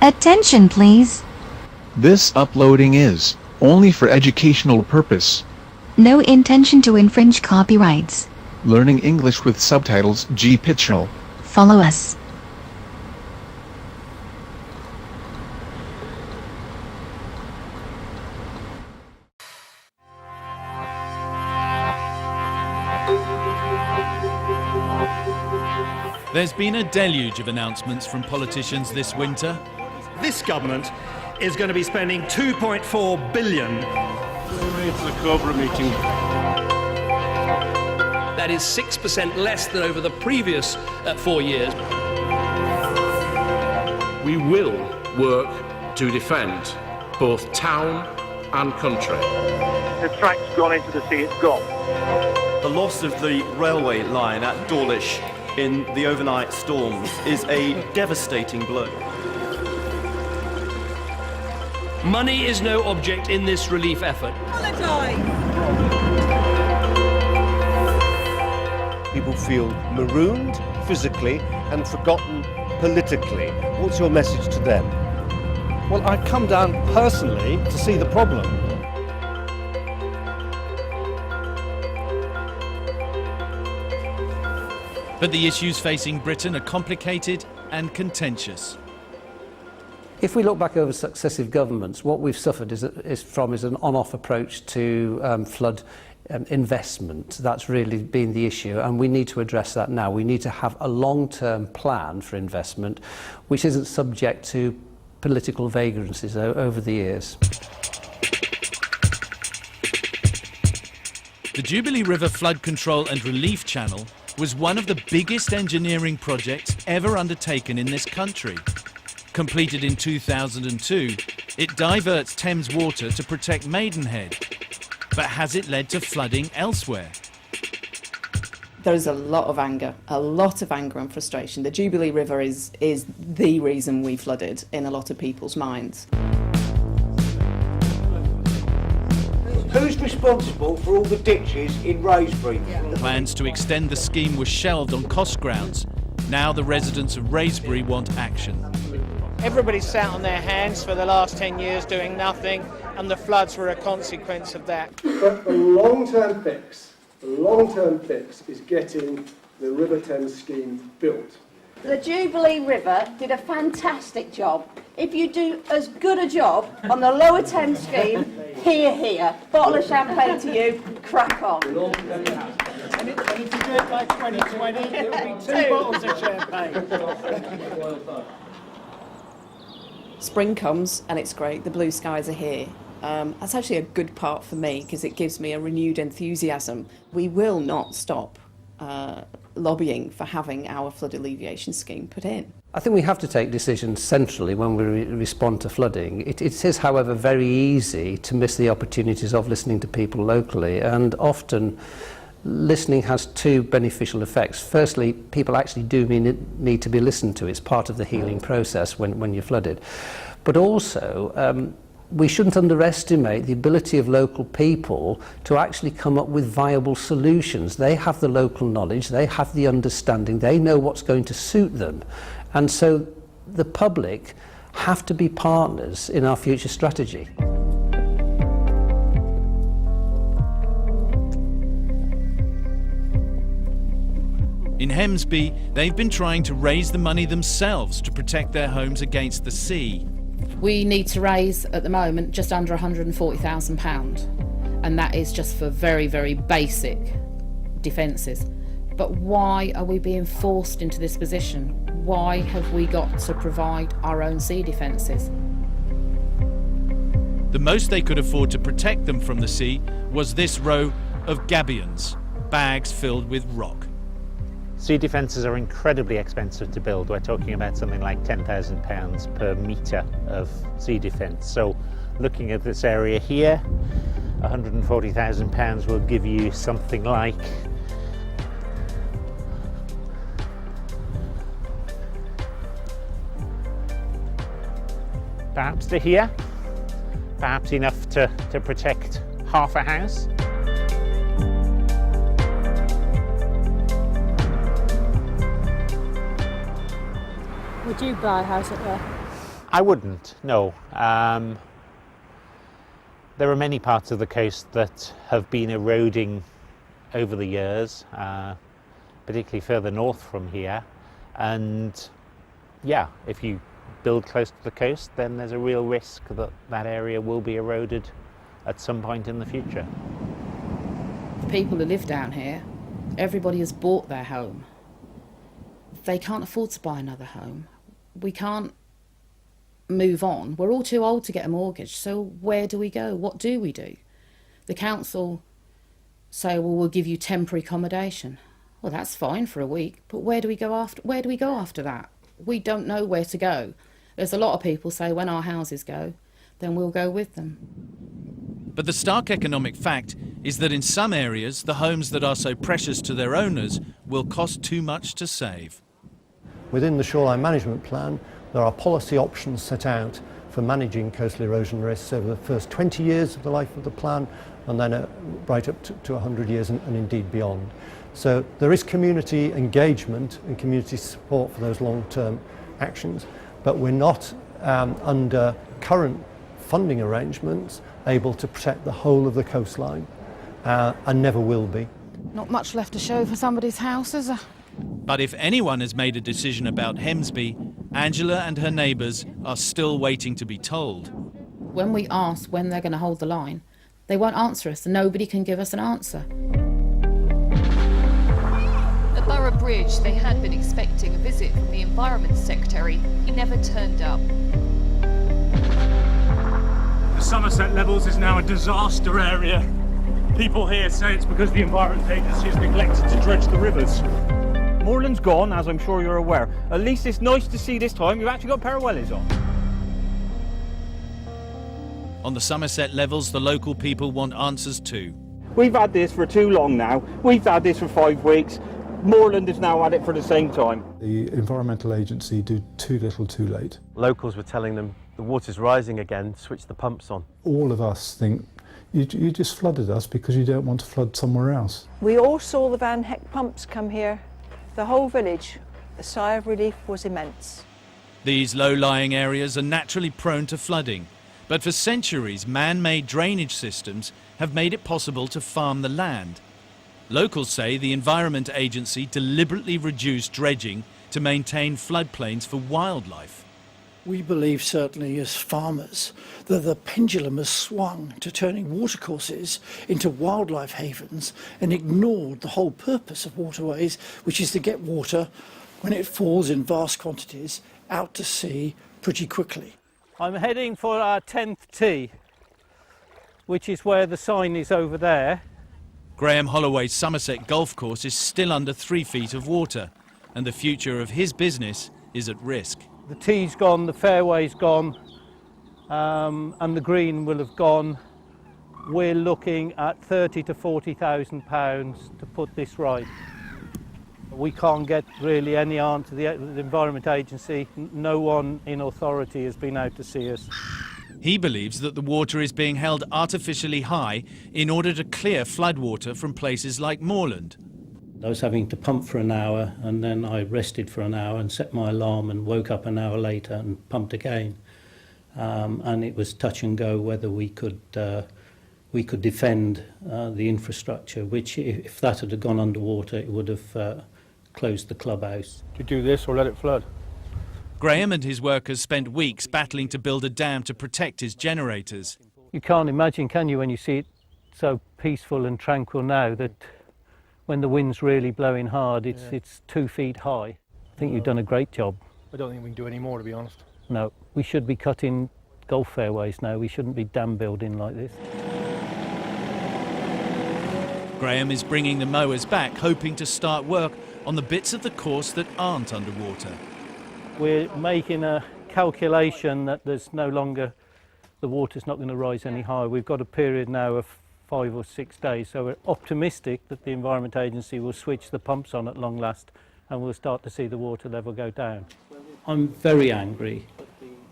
Attention please. This uploading is only for educational purpose. No intention to infringe copyrights. Learning English with subtitles GPITRAL. Follow us. There's been a deluge of announcements from politicians this winter. This government is going to be spending $2.4 billion. It's the Cobra meeting. That is 6% less than over the previous 4 years. We will work to defend both town and country. The track's gone into the sea, it's gone. The loss of the railway line at Dawlish in the overnight storms is a devastating blow. Money is no object in this relief effort. People feel marooned physically and forgotten politically. What's your message to them? Well, I come down personally to see the problem. But the issues facing Britain are complicated and contentious. If we look back over successive governments, what we've suffered is an on-off approach to flood investment. That's really been the issue, and we need to address that now. We need to have a long-term plan for investment, which isn't subject to political vagrancies over the years. The Jubilee River Flood Control and Relief Channel was one of the biggest engineering projects ever undertaken in this country. Completed in 2002, it diverts Thames water to protect Maidenhead. But has it led to flooding elsewhere? There's a lot of anger and frustration. The Jubilee River is the reason we flooded in a lot of people's minds. Who's responsible for all the ditches in Wraysbury? Plans to extend the scheme were shelved on cost grounds. Now the residents of Wraysbury want action. Everybody sat on their hands for the last 10 years doing nothing, and the floods were a consequence of that. But the long-term fix is getting the River Thames scheme built. The Jubilee River did a fantastic job. If you do as good a job on the Lower Thames scheme, here. Bottle of champagne to you, crack on. And if you do it by 2020, it will be 2 bottles of champagne. Spring comes and it's great, the blue skies are here. That's actually a good part for me because it gives me a renewed enthusiasm. We will not stop lobbying for having our flood alleviation scheme put in. I think we have to take decisions centrally when we respond to flooding. It is, however, very easy to miss the opportunities of listening to people locally, and often listening has two beneficial effects. Firstly, people actually do need to be listened to. It's part of the healing process when you're flooded. But also, we shouldn't underestimate the ability of local people to actually come up with viable solutions. They have the local knowledge, they have the understanding, they know what's going to suit them. And so the public have to be partners in our future strategy. In Hemsby, they've been trying to raise the money themselves to protect their homes against the sea. We need to raise, at the moment, just under £140,000, and that is just for very, very basic defences. But why are we being forced into this position? Why have we got to provide our own sea defences? The most they could afford to protect them from the sea was this row of gabions, bags filled with rock. Sea defences are incredibly expensive to build. We're talking about something like £10,000 per metre of sea defence. So looking at this area here, £140,000 will give you something like perhaps to here, perhaps enough to protect half a house. Would you buy a house up there? I wouldn't, no. There are many parts of the coast that have been eroding over the years, particularly further north from here. And yeah, if you build close to the coast, then there's a real risk that that area will be eroded at some point in the future. The people who live down here, everybody has bought their home. They can't afford to buy another home. We can't move on. We're all too old to get a mortgage, so where do we go? What do we do? The council say, well, we'll give you temporary accommodation. Well, that's fine for a week, but where do we go after that? We don't know where to go. There's a lot of people say when our houses go, then we'll go with them. But the stark economic fact is that in some areas, the homes that are so precious to their owners will cost too much to save. Within the shoreline management plan, there are policy options set out for managing coastal erosion risks over the first 20 years of the life of the plan, and then right up to 100 years and indeed beyond. So there is community engagement and community support for those long-term actions, but we're not under current funding arrangements able to protect the whole of the coastline, and never will be. Not much left to show for somebody's house, is there? But if anyone has made a decision about Hemsby, Angela and her neighbours are still waiting to be told. When we ask when they're going to hold the line, they won't answer us, and nobody can give us an answer. At Borough Bridge, they had been expecting a visit from the Environment Secretary. He never turned up. The Somerset Levels is now a disaster area. People here say it's because the Environment Agency has neglected to dredge the rivers. Moorland's gone, as I'm sure you're aware. At least it's nice to see this time you've actually got parallels on. On the Somerset Levels, the local people want answers too. We've had this for too long now. We've had this for 5 weeks. Moorland has now had it for the same time. The Environmental Agency do too little too late. Locals were telling them the water's rising again, switch the pumps on. All of us think you just flooded us because you don't want to flood somewhere else. We all saw the Van Heck pumps come here. The whole village, the sigh of relief was immense. These low-lying areas are naturally prone to flooding, but for centuries man-made drainage systems have made it possible to farm the land. Locals say the Environment Agency deliberately reduced dredging to maintain floodplains for wildlife. We believe, certainly as farmers, that the pendulum has swung to turning watercourses into wildlife havens and ignored the whole purpose of waterways, which is to get water, when it falls in vast quantities, out to sea pretty quickly. I'm heading for our 10th tee, which is where the sign is over there. Graham Holloway's Somerset golf course is still under 3 feet of water, and the future of his business is at risk. The tee's gone, the fairway's gone, and the green will have gone. We're looking at £30,000 to £40,000 to put this right. We can't get really any answer. The Environment Agency, no one in authority has been out to see us. He believes that the water is being held artificially high in order to clear floodwater from places like Moorland. I was having to pump for an hour, and then I rested for an hour and set my alarm and woke up an hour later and pumped again. And it was touch and go whether we could defend the infrastructure, which if that had gone underwater, it would have closed the clubhouse. To do this or let it flood? Graham and his workers spent weeks battling to build a dam to protect his generators. You can't imagine, can you, when you see it so peaceful and tranquil now, that when the wind's really blowing hard, it's 2 feet high. I think you've done a great job. I don't think we can do any more, to be honest. No, we should be cutting golf fairways now. We shouldn't be dam building like this. Graham is bringing the mowers back, hoping to start work on the bits of the course that aren't underwater. We're making a calculation that there's no longer, the water's not going to rise any higher. We've got a period now of 5 or 6 days, so we're optimistic that the Environment Agency will switch the pumps on at long last and we'll start to see the water level go down. I'm very angry.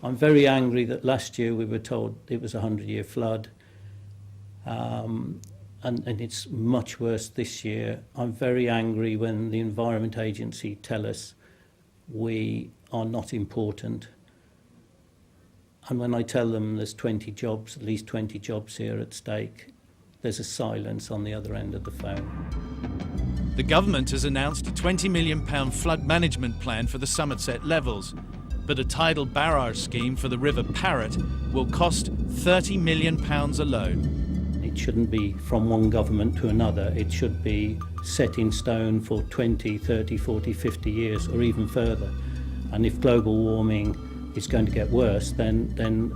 I'm very angry that last year we were told it was a 100-year flood, and it's much worse this year. I'm very angry when the Environment Agency tell us we are not important. And when I tell them there's 20 jobs, at least 20 jobs here at stake, there's a silence on the other end of the phone. The government has announced a £20 million flood management plan for the Somerset levels, but a tidal barrage scheme for the River Parrett will cost £30 million alone. It shouldn't be from one government to another. It should be set in stone for 20, 30, 40, 50 years or even further. And if global warming is going to get worse, then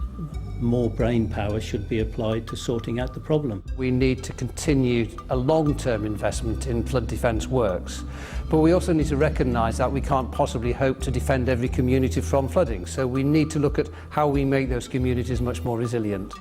more brain power should be applied to sorting out the problem. We need to continue a long-term investment in flood defence works, but we also need to recognise that we can't possibly hope to defend every community from flooding, so we need to look at how we make those communities much more resilient.